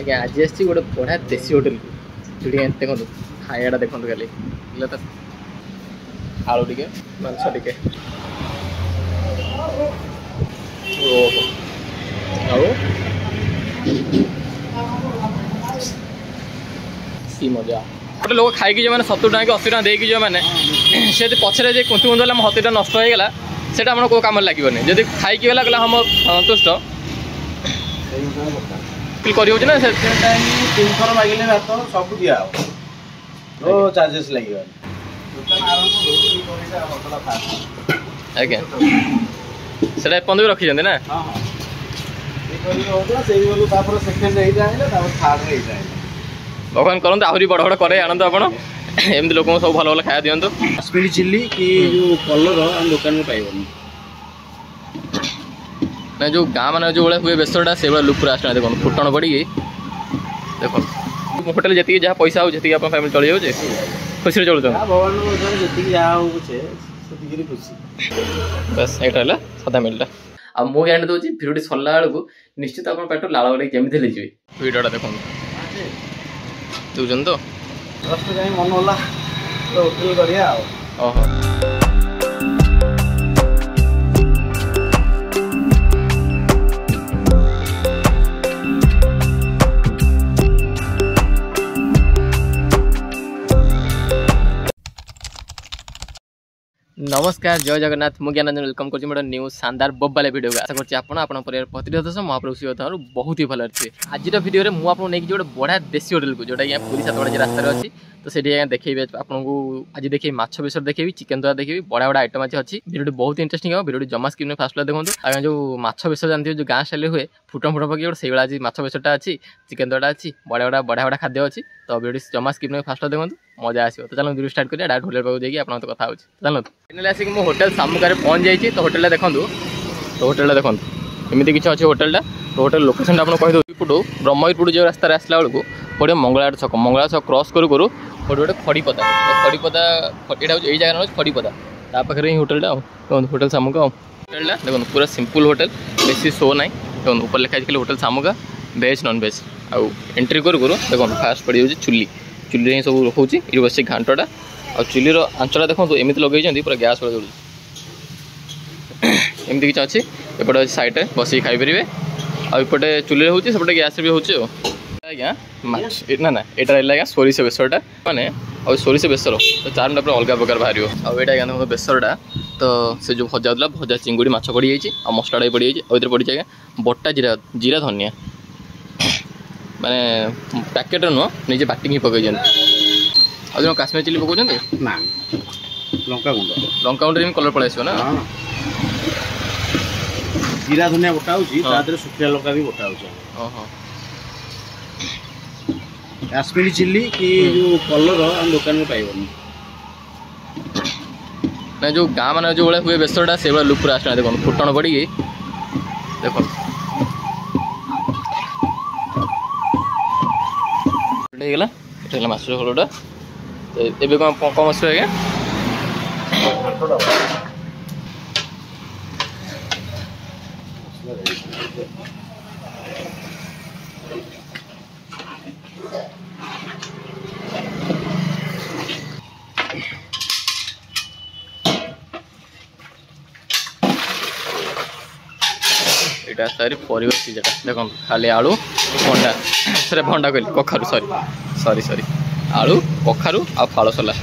आज्ञा आज आसी गोटे बढ़िया देसी होटेल को देखो खाइाटा देखो खाली तो आलू टे मांस टे मजा गोटे लोक खाई जो मैंने 70 टका कि 80 टका देकी जो मैंने से पछरे जे कुंतु कुंतु हम 70 नष्ट हो गला सेटा हम को काम लगे जब खाई गला गला हम संतुष्ट करी होना से 3 थर मागिले भात सब दिया नो चार्जेस लगे आज्ञा से पंद्रह भी रखी ना भगवान करते आहरी बड़ बड़ करे आनंद आप एमती लोक सब भल भल खाया दिंतु काश्मीरी चिल्ली कि जो कलर आम दुकान में पाइबनी ना जो गाँ मान जो हुए बेसरटा से लुक पूरा आसना देखो फुटण पड़ी देखो होटेल जी जहाँ पैसा हो जी फैमिली चल जाऊे खुशी चलुच बस यहाँ सादा मिलता आ मु जाणी दूसरी भिडियो सरला बेलू निश्चित आप पेट लाल गले केमी जी भिडियोटा देखो दूसरी तो मन होला होटेल करिया ओहो नमस्कार जय जगन्नाथ मु ज्ञानरंजन वेलकम कर न्यू शानदार बब्बाले वीडियो आशा करछि आपण परिवार प्रतिशत महाप्रभु शिव बहुत ही भल अच्छे आज भिडियो में मुझे नहीं गोटे बढ़िया देसी होटेल को जोटा पूरी 7 बजे रास्तार अच्छी तो से देखेबी आपको आज देखिए माछ बेसर देखेबी चिकेन द्वारा देखेबी बड़ा बड़ा आइटम आज अच्छी भिडियो बहुत इंटरेस्टिंग हो भिडियो जमा स्क्रीन में फास्ट देखो आगे जो माछ बेसर जानते जो गाँ स्टाइल हुए फुटन फुटन पकड़ से आज माछ बेसरटा अच्छी चिकेन द्वारा अच्छी बड़ा बड़ा खाद्य अच्छी तो भिडियो जमा स्क्रीन में फास्ट देखो मजा आसो तो चलो वीडियो स्टार्ट करिए डायरेक्ट होटेल पाक जाइए आपन तो कथा हो चलो फाइनली आसिक मो होटेल सामुगारे पहुँच जाइए तो होटेल देखो तो होटेल देखो एमती किसी अच्छे होटेल तो होटेल लोकेशन आपको कहीदे पटू ब्रह्मपुर जो रास्तार आसला बेलू गोटे मंगलाट छक क्रॉस करूँ गोटे गोटे खड़ीपदा यहाँ हूँ जगह ना खड़ीपदा ता पाखे ही होटेल होटेल सामुगा होटेल देखो पूरा सिंपल होटेल बेसी शो ना देखो ऊपर लिखाई होटेल सामुगा वेज नॉन वेज आउ एंट्री करूँ देखो फास्ट पड़ जाऊँ चुली चुली ही सब रोचे ये बस घाटटा आ चुलीर आंचटा देखो एमती लगे पूरा गैस वाला जरूर एमती किसी अच्छी एपटे अच्छे सैड्रे बस खाईपर आउटे चुली होती सेपटे गैस भी होची आज्ञा ना ना यहाँ रहा आज्ञा सोरिष बेसरटा माने और सोरिष बेसर तो चारटा पूरा अलग प्रकार बाहर आईटा आज्ञा देखो बेसरटा तो से जो भजा होता भजा चिंगुड़ी माछ पड़ जाइए और मसलाटा भी पड़ जाइए और पड़ी आज्ञा बटा जीरा जीरा धनिया माने पैकेट नुह निजे बाटिंग ही पकई आज काश्मीर चिल्ली पकाउं ना लंका गुंड कलर पड़े आसो ना जीरा धनिया बटा होती सुखिया लंका भी बटा ओहो काश्मीरी चिल्ली कि जो कलर आम दुकान में पाइबनी ना जो गाँ मान जो हुए बेसरटा से लुक पूरा आसना देखो फुटण पड़ी देखो होगा माछ झोलटा तो ये कम आस आज्ञा यहाँ सारी परिवेश सीझाटा देखो खाली आलू भंडा से भंडा कहली कखारू सॉरी सॉरी आलू कखारू आ फालसला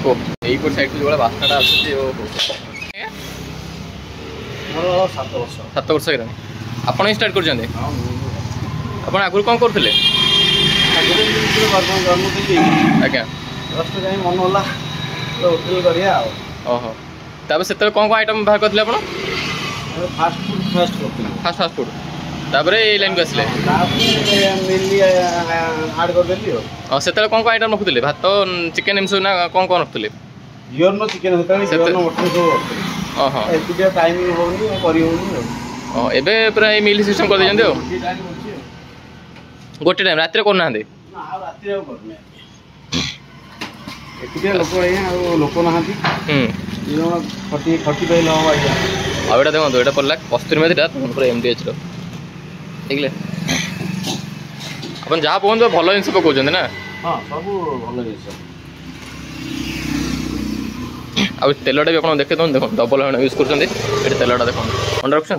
ओ यहीपट साइड जो बास्ताटा आसूँ 7 वर्ष है आप स्टार्ट कर आगुरी कौन करते आज्ञा मन होला होटेल करिया ओहो तापर से कौन कौन आइटम बाहर करते आप फास्ट फूड तापर ये लाइन को आसले हाँ से कौन कौन आइटम रखुले भात चिकेन एम ना कौन कौन रखुले एबे पूरा मिल सिस्टम कर दे गोटे टाइम रात करना लोक ना खटी पाइल आउटा देखो यहाँ पड़ा कस्तूरी मेथीटा पूरा MDH देखले अपन जहाँ पकड़ भल जिन पकाउं ना हाँ सब भल जिस आ तेलटा भी आप देखे दौन देख डबल यूज कर तेलटा देख अंडा रखुन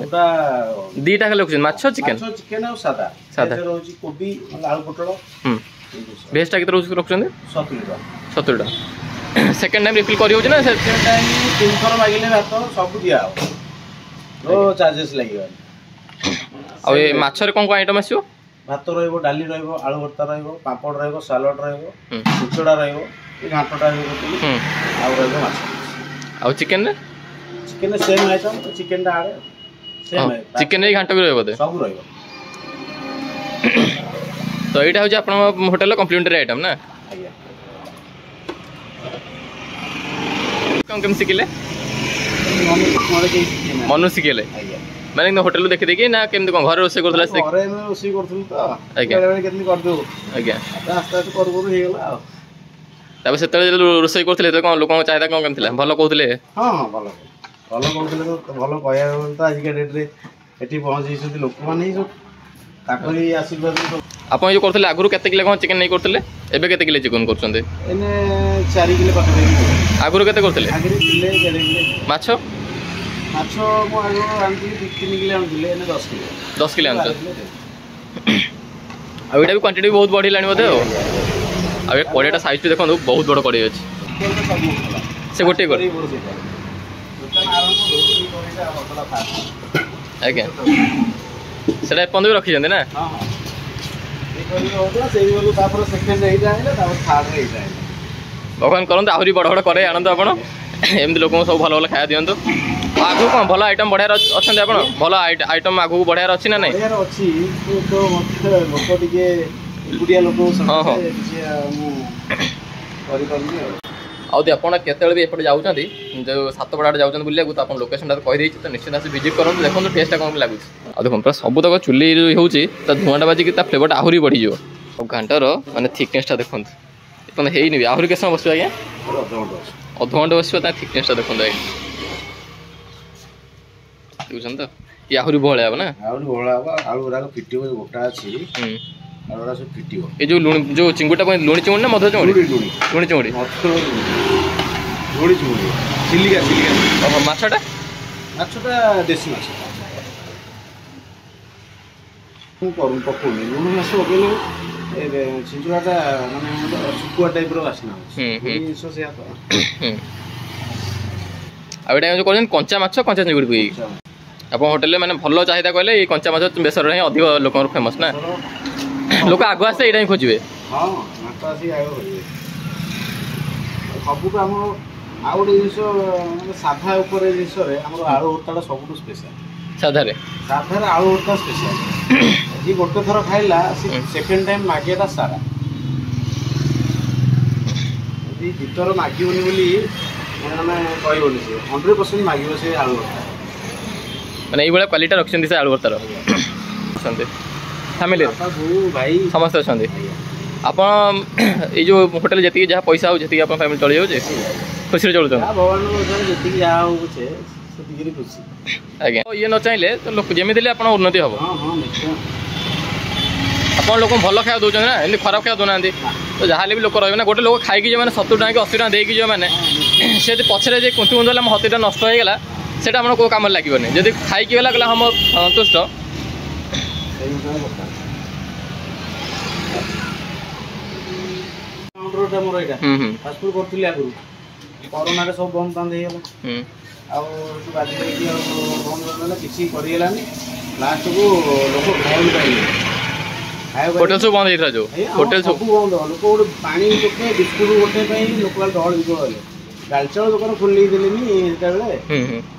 दीटा खाली रखुन माछ चिकेन चिकेन और सादा सादा रोज कोबी आलू पोटल भेजटा केते रखुन 70 टा सेकंड टाइम रिफिल करी होछ ना सेकंड टाइम 3 थर मागिले भात सब दिया रो चार्जेस लागियो आ ए माछरे कोन कोन आइटम आसियो भात रहइबो डाली रहइबो आलू भर्ता रहइबो पापड़ रहइबो सलाड रहइबो कुचड़ा रहइबो ए घाटटा रहइबो आ रहइबो माछ आ चिकेन रे सेम आइटम चिकेन टा आड़े सेम है चिकेन रे घाटा भी रहइबो दे सब रहइबो तो एटा हो जे आपन होटल कॉम्प्लीमेंटरी आइटम ना आज्ञा कम सिखिले मनु सिखिले मैंने होटल देखी देखी ना केमती कौन घर रोसे करथला से घरे में रोसे करथुल तो आज्ञा बेले केतनी कर दो आज्ञा आस्ते आस्ते कर कर हे गेला तब से रोसे करथले तो कौन लोगों चाहता कौन केमथिला भलो कहथले हां हां भलो भलो कहथले तो भलो कहया तो आज के डेट रे एठी पहुंच जइसथि लोक माने सब ताकरी आशीर्वाद तो आपण जो करथले आगुरु केते किलो कौन चिकन नहीं करथले एबे केते किलो चिकन करछन्ते एने 4 किलो पाखा आगुरु केते करथले आगरे किलो 1.5 किलो माछ माछ मो आगो आंती 3 किलो आंतिले एने 10 किलो आंछ आ एटा भी क्वांटिटी बहुत बढ़ी लानी बोधे आ ए कड़ेटा साइज भी देखो बहुत बड़ कड़े अछि से गोटे कर आज्ञा सेटा एपन भी रखी जंदे ना हां हां ए करी होतला सेही बोलू तापर सेकंड एइटा आइला तापर थर्ड एइटा आइला भगवान करंतु आहुरी बड़ बड़ करे आनंद आपण एमती लोक सब भल भल खाया दिंतु आगु कौन भल आइटम बढ़िया अच्छा आप भल आइटम आगु बढ़िया अच्छी ना नहीं अच्छी तो लोक टे एकुटिया लोक हाँ हाँ आदि आप भी एपटे जाऊँच जो सातपड़ा जाऊँ बुला तो आप लोकेशन कहीदे तो निश्चित आस विजिट करूँ देखो टेस्ट कौन लगुच देखो पूरा सब तक चुली हो धुआटा बाजिक फ्लेवरटा आहरी बढ़ी और घाटर मानने थिकनेसटा देखो है आहरी के समय बस आज्ञा अधघंटे बस थिकनेसटा देखो आज्ञा देखुन तो ये आहरी बहल हे ना आहरी बहल आलू गुराक फिटिव गोटा अच्छी आलूरा सब फिटिव ये जो लुणी जो चिंगुटा लुणी चिंगुड़ी ना मधुर चिंगुड़ी लुणी चिंगुड़ी लुणी चिंगुड़ी चिलिका चिलिका माछटा माछटा देसी माछ करूँ पकौनी लुण माछ पकड़े छिंचुराटा माने सुकुआ टाइप बासना आटा जो कर कंचा माछ कंचा चिंगुड़ी पी आप होटेल मैंने भल चाहिदा कहले ये कंचा माछ बेसर ही अधिक लोक फेमस ना लोक आगु आसे यहाँ ही खोजे हाँ माछ आसी आग खोजे सबुठ आम आउ गोटे जिन साधा उपर जिनस आलू भर्ता सब स्पेशल साधारे साधारे आलू भर्ता स्पेशल जी गोटे थर खाइला सेकेंड टाइम मागेटा सारा जी भीतर मागोनी बोली मैंने कहबनी से 100% मागे से आलू भर्ता मैंने ये क्वालिटी रखिंट से आलू भर्तार फैमिली भाई समस्त अच्छा आप जो होटेल जी जहाँ पैसा हो फैमिली चली जाऊे खुशी चलुच भगवान जी खुशी आज्ञा ये न चाहिए तो लोक जमी आप उन्नति हम आप लोक भल खाया दौरान ना एमती खराब खाया दौना तो जहाँ भी लोक रही गोटे लोक खाई जो मैंने 70 टଙ୍କା कि 80 टଙ୍କା देकी जो मैंने से पछरे जे कुंतु कुंतु आम हतीटा नष्ट हो गला से कौ कम लगे जब खाई गला हम संतुष्ट मोर यहाँ फास्टफुड करी आगु कोरोना सब बंद बंद हो बाजी बंद किसी करगलानी लास्ट को लोक होटेल सब बंद होता जो होटेल सब बंद लोक गोटे पानी गोटे बिस्कुट गोटे लोक दल विकल डालचाल दुकान खोल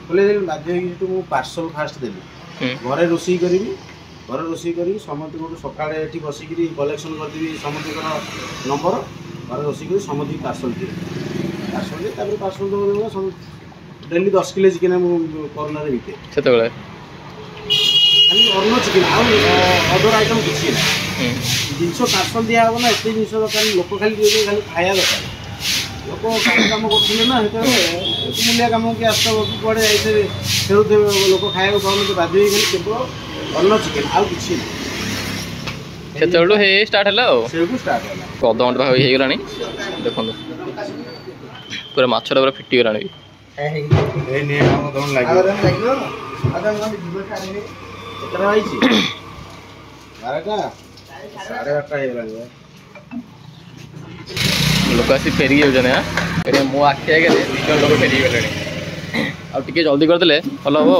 खोल बाध्य मुझे पार्सल फास्ट देली घरे रोषे करी घर रोषे करी समस्त गोटे सकाଳେ ଏଠି ବସିକିରି କଲେକ୍ସନ୍ କରିଦେବି ସମସ୍ତଙ୍କର ନମ୍ବର ଘରେ ରୋଷେଇ କରି ସମସ୍ତଙ୍କୁ ପାର୍ସଲ୍ ଦିଏ ତାପରେ ପାର୍ସଲ୍ ଦେବ ଡେଲି 10 କିଲୋ ଚିକେନ୍ ମୁଁ କରୋନାରେ ବିକେ ସେତେବେଳେ ଖାଲି ଅର୍ଣ୍ଣ ଚିକେନ୍ ଆଉ ଅଦର ଆଇଟମ୍ କିଛି ନାହିଁ ଜିନିଷ ପାର୍ସଲ୍ ଦିଆହେବ ନା ଏତେ ଜିନିଷ ଦରକାର ଲୋକ ଖାଲି ଖାଲି ଖାଇବା ଦରକାର लोक काम करते ना मूलिया कम कि आस कड़े जाइए फेरुवे लोक खाया पाने बाध्य केवल अन्न चिकेन आउ कि ସେତେବେଳୁ ହେଇ ଷ୍ଟାର୍ଟ ହେଲା ଆଉ ସେଇଠୁ ଷ୍ଟାର୍ଟ ହେଲା। ଅଧଘଣ୍ଟା ପାଖାପାଖି ହେଇଗଲାଣି ଦେଖନ୍ତୁ ପୁରା ମାଛଟା ପୁରା ଫିଟିଗଲାଣି ବି। लोक आसी फेरिक जाऊँ हाँ मो आखि आगे 2 जन लोग फेरिक गले आ जल्दी करदे भल हम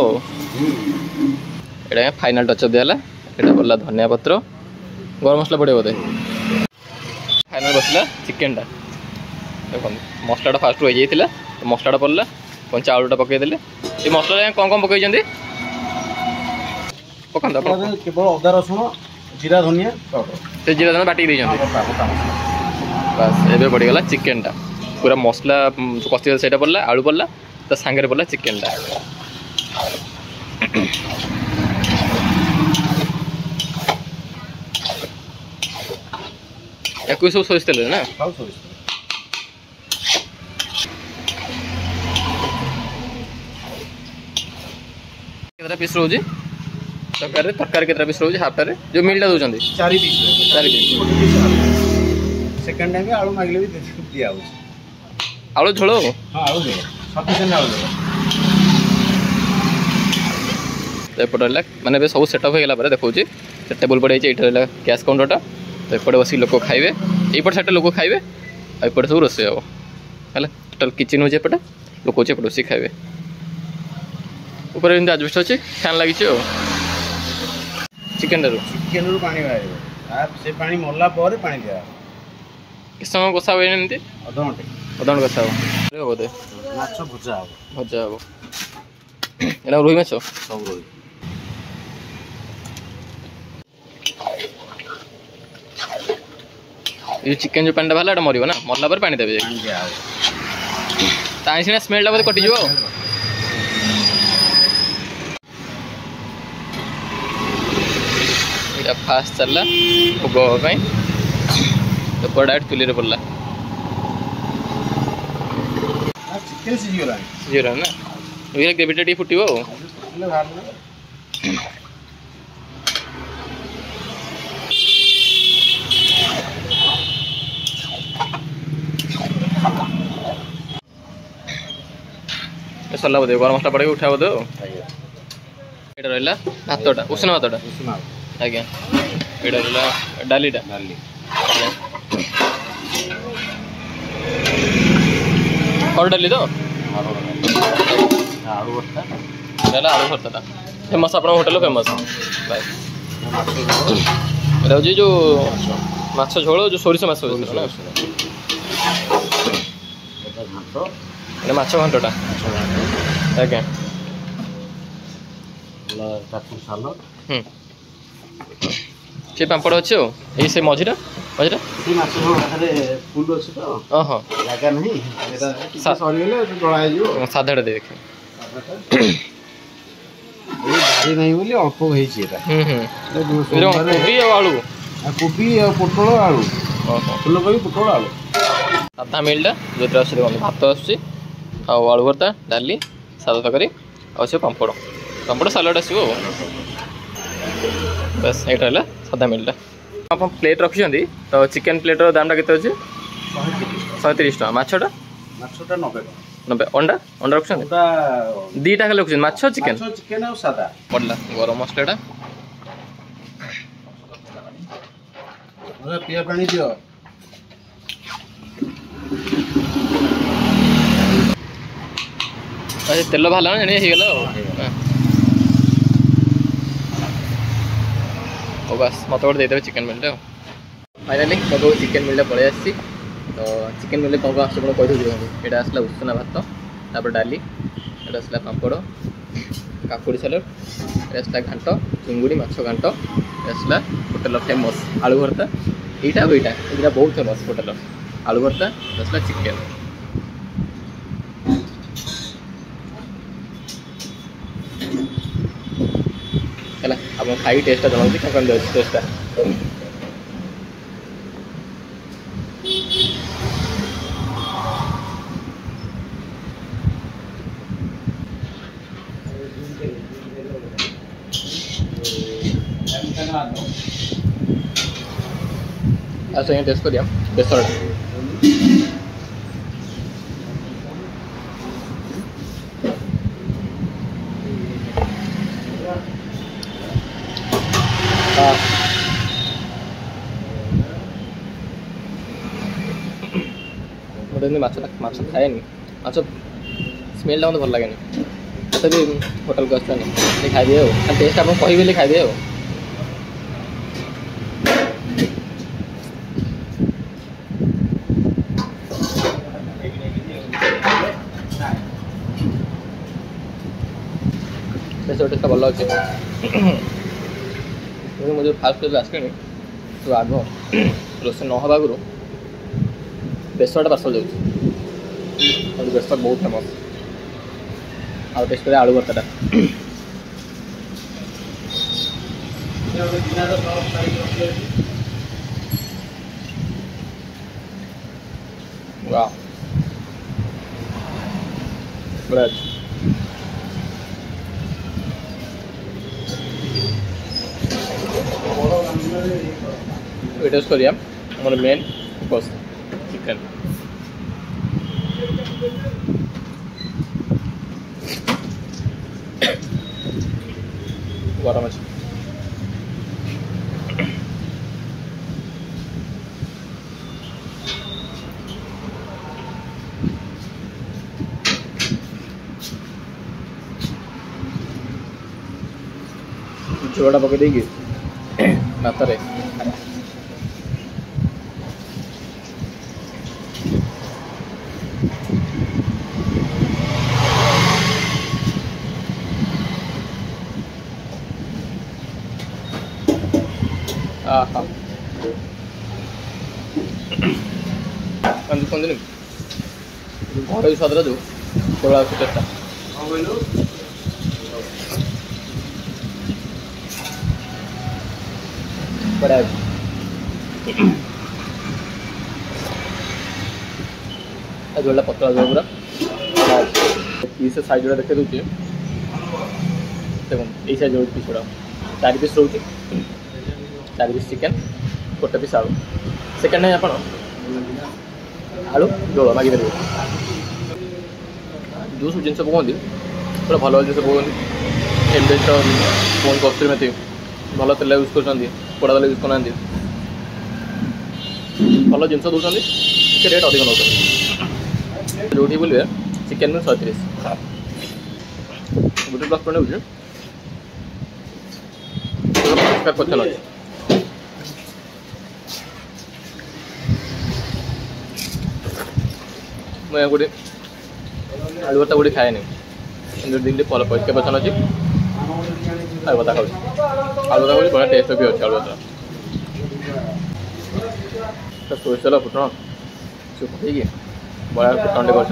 ये फाइनाल टचअप दिहला ये पड़ा धनिया पत्र गरम मसला पड़े बोधे फाइनाल बसला चिकेनटा देखो मसलाटा फास्ट हो जाता मसलाटा पड़ला कंचा आलूटा पकईदे ये मसला कौन कौन पकई पकाता केवल अदा रसुण जीरा धनिया से जीरा धनिया बाटी बस ये पड़गला चिकेनटा पूरा मसला कषि से पड़ला आलू पड़ला तो सांगे पड़ला चिकेनटा या सब सोच ना केतरा पीस रोज तरकारी तरकारी केतरा पीस रोज हाफटारे जो मिलटा दौरान 4 पीस सेकंड टाइम आलू मागले भी दिया आलू झोल हाँ आलू झोल सफिशिएंट आलू झोल एपटे माने सब सेटअप हो गला देखा टेबल पड़े ये गैस काउंटरटा तो एपटे बस लोक खाइबे यपट साइड लोक खाइबे एपटे सब रोसे हम है टोटाल किचन हो एपटे लोक हो एपटे बस खाइबे ऊपर आजबेस्ट अच्छे फैन लगी चिकेन चिकेन पानी बाहर से पानी मरला पानी दिया किस समय कषा हुए एमती अधघंटे कषा हो बोधे माछ भजा हम भजा हम एना रोही माछ सब रोही ये चिकेन जो पानी बाहर मर ना मरला पर पानी देवे सीना स्मेलटा बोधे कटिज फास्ट चलला भोग हाँपाई तो पड़ा चुली पड़ला चिकेन सीझीगला ना ग्रेवीटा टी फुट सरला बोधे गरम मसला पड़े उठा बोधे ये रहा भातटा उष्ण भातटा आज्ञा ये डालीटा हर डाली तो आलू भर्ता आलू भर्ता फेमस आप होटेल फेमस ये जो माछ झोल जो सोरिष माछ माछ घंटा आज्ञा से पापड़ अच्छे ये से मझीरा मझीरा फुल अच्छे तो हाँ जगह नहीं साधाटा देख नहीं बोली अल्प कोबी आलू कोबी पोटल आलू फुलकोबी पोटल आलू साधा मिलटा जो भात आलू भर्ता डाली सादा तरकारी आसे पापड़ पापड़ सालाड आसो बस ये साधा मिलटा आप प्लेट रखी तो चिकेन प्लेटर दाम के 130 टाँग माछटा 90 अंडा अंडा रखुं दीटा खाली रखुं माछ चिकेन चिकेन सादा पड़ला गरम मसलाटा पिया पानी दियो तेल बाहर जागला बस मत गोटे देदेवे चिकेन मिलटा फाइनाली मत चिकेन मिलटा पलि आसी तो चिकेन मिल कौन आस कह ये आसला उषुना भात तापर डाली ये आसला पापड़ काकुड़ी सालाड ये आसला घाट चिंगुड़ी माछ घाट ये आसला होटेल फेमस आलू भर्ता यहाँ यहाँ बहुत फेमस होटेल आलू भर्ता ये आसला चिकेन है आप खाई टेस्टा जनाती क्या टेस्टा आज टेस्ट करिया बेसर मोटे माछ खाए माछ स्मेलटा मतलब भल लगे तभी होटल को आसता खाईदे टेस्ट आप कहे खाईदे बेसर टेस्ट भल अच्छे मुझे फास्ट फुड आसली तो आग रोसे न हवा आगु बेसरटा पार्सल जाऊँगी बेसर बहुत फेमस आउ टेस्ट करें आलू भर्ता वाह बड़ा टेस्ट करिया मोर मेन बस चिकन गरम अच्छे झोड़ा पकड़ देगी भाତରେ କୁହନ୍ତିନି ଘରୋଇ ସ୍ୱାଦର ଯେଉଁ ସେଇଭଳିଆ ଅଛି ଟେଷ୍ଟଟା बड़ा जोड़ा पतला जो पूरा पीस साइज गुड़ा देखते दूसरी देखो ये साइज रोज पीस गुड़ा 4 पीस रोचे 4 पीस चिकेन गोटे पीस आलू सेकेंड है आप आलू झोल मागिपारे जो सब जिन पकाते पूरा भल जिन पकाते एमबेज फोन कस्तूरी मेथी भल तेल यूज कर पोड़ा तेल यूज करना भल जिन दूसरी रेट अधिक नौ जो बोलिए चिकेन में 130 गोटे प्लस पॉइंट हो क्वेश्चन अच्छे मुझे गोटे आलू भर्ता गोटे खाए दिन फल परिष्कार क्वेश्चन अच्छी आलू भर्ता खाऊँ आलू भर्ता खाऊँ बड़ा टेस्ट भी अच्छे आलू भर्ता सोरिष तेल फुटण शुखी बड़ा फुटणटे कर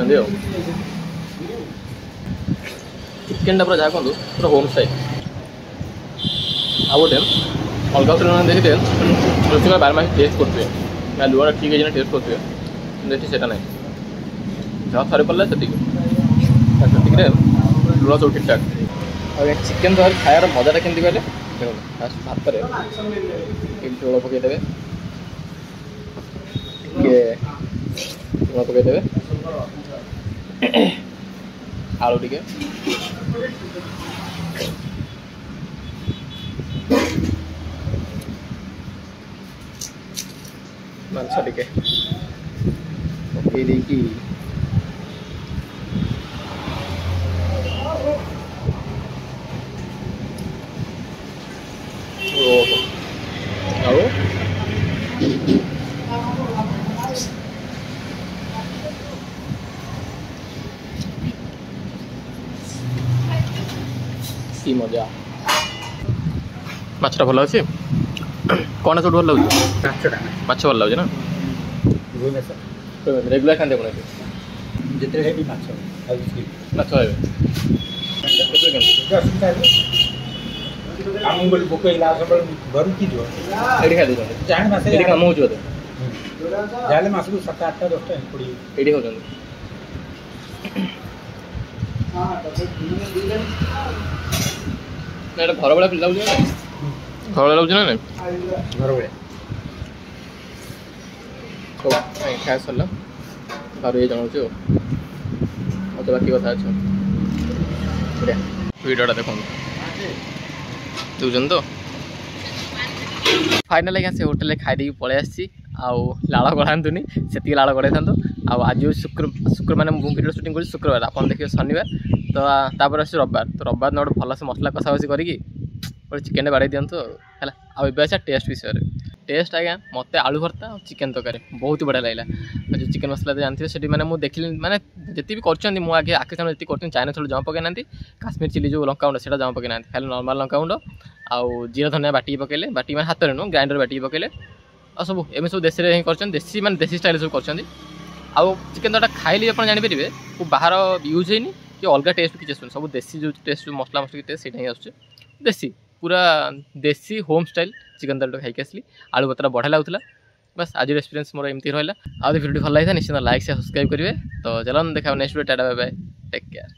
चिकेन पूरा जहाँ कहूँ पूरा होम स्टाइल आ गए अलग होटेल देखते रोषे 12 मास टेस्ट करेंगे लुण ठीक है टेस्ट करेंगे देखिए से ना जहाँ थरे पड़े से लुण सब ठीक ठाक और चिकेन तक खायार मजाटा केमती कहले फास्ट भात झोल पकईदे लुण पकईदे आलू टिके मांस टिके पकई देकी की मजा माछटा भल अच्छे कौन सब भल लगे माछ भल लगे ना रेगुलर खाते कौन जितने माछ खाए कम हो मासक 7-8 10 ये खाऊँ ना घर भाया फिल लगे घर भाया लगे ना घर भाया ହଉ ଖାଇବା ସରିଲା ବାରୁ ଇଏ ଜଣାଉଛି ଆଉ ତ ବାକି କଥା ଅଛି ବଢ଼ିଆ ଭିଡ଼ିଓଟା ଦେଖନ୍ତୁ ଦେଉଛନ୍ତି ତ फाइनाल आज्ञा से होटेल खाई पलि आसी लाड़ गढ़ातुनि से लाड़ गढ़ाई था आज शुक्र मैंने भिडियो शूटिंग कर शुक्रवार आप देखिए शनिवार तो तापर आस रविवार तो रविवार न गोटे भलसे मसला कषाकषि करके चिकेन बाड़े दिंतु है आसा टेस्ट विषय टेस्ट आज्ञा मत आलू भर्ता और चिकेन तरकारी बहुत ही बढ़िया लगे जो चिकेन मसला जानते हैं मैंने मुझे देखिली मैंने जी कर मुझे आगे सामने जी कर चाइना थोड़ा जमा पकई ना काश्मीर चिली जो लंकागुंड से जमा पकई ना खाली नॉर्मल लंकागुंड आउ जीरा धनिया बाटी पकड़े बाटी मैंने हाथ में नुह ग्राइंडर बाटी पकड़े और सब एम सब देशी हिं कर देशी मैंने देशी स्टाइल सब कर चिकेन तोटा खाइले आप जानीपर को बाहर यूज होनी कि अलग टेस्ट किसी आस सब देशी जो टेस्ट मसला मसली टेस्ट से आस देशी पूरा देशी होम स्टाइल चिकेन तोटा खाई आसली आलू भत्ता बढ़िया लगुला बस आज एक्सपीरियंस मोर एमती रहा आज भिडियो भल लगी निश्चित लाइक से सब्सक्राइब करेंगे तो चलो देखा next video tata bye bye take care.